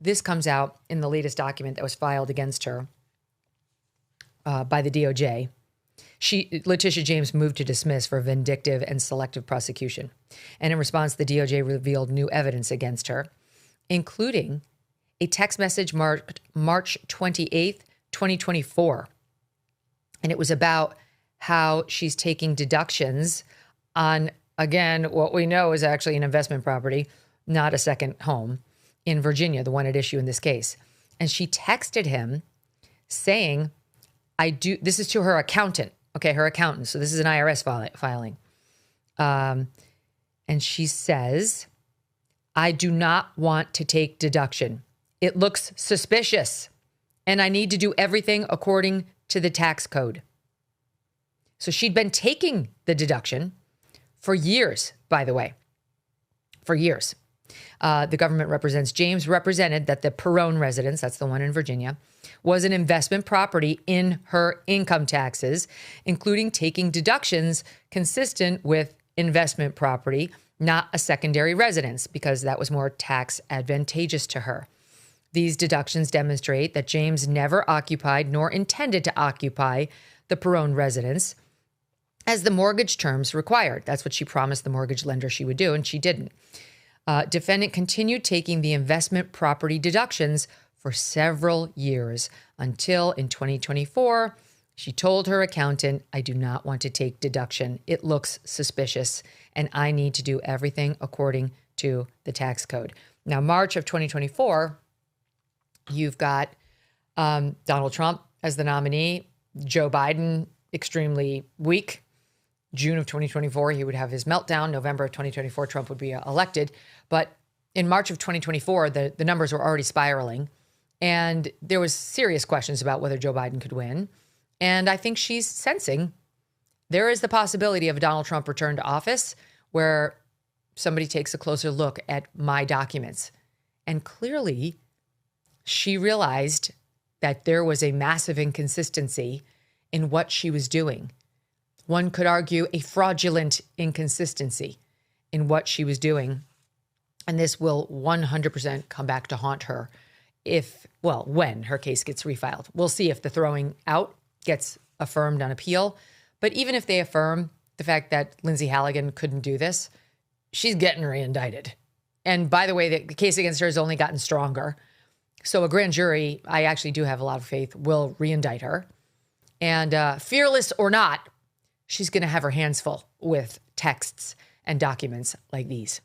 this comes out in the latest document that was filed against her by the DOJ. Letitia James moved to dismiss for vindictive and selective prosecution. And in response, the DOJ revealed new evidence against her, including a text message marked March 28th, 2024. And it was about how she's taking deductions on, again, what we know is actually an investment property, not a second home in Virginia, the one at issue in this case. And she texted him saying, this is to her accountant. Okay, her accountant. So this is an IRS filing. And she says, I do not want to take deduction. It looks suspicious, and I need to do everything according to the tax code. So she'd been taking the deduction for years, by the way, for years. The government represents James represented that the Perrone residence, that's the one in Virginia, was an investment property in her income taxes, including taking deductions consistent with investment property, not a secondary residence, because that was more tax advantageous to her. These deductions demonstrate that James never occupied nor intended to occupy the Perrone residence as the mortgage terms required. That's what she promised the mortgage lender she would do, and she didn't. Defendant continued taking the investment property deductions for several years until in 2024, she told her accountant, I do not want to take deduction. It looks suspicious, and I need to do everything according to the tax code. Now, March of 2024, you've got Donald Trump as the nominee, Joe Biden extremely weak. June of 2024, he would have his meltdown. November of 2024, Trump would be elected. But in March of 2024, the numbers were already spiraling. And there was serious questions about whether Joe Biden could win. And I think she's sensing there is the possibility of a Donald Trump return to office where somebody takes a closer look at my documents. And clearly, she realized that there was a massive inconsistency in what she was doing. One could argue a fraudulent inconsistency in what she was doing. And this will 100% come back to haunt her when her case gets refiled. We'll see if the throwing out gets affirmed on appeal. But even if they affirm the fact that Lindsay Halligan couldn't do this, she's getting re-indicted. And by the way, the case against her has only gotten stronger. So a grand jury, I actually do have a lot of faith, will re-indict her. And fearless or not, she's going to have her hands full with texts and documents like these.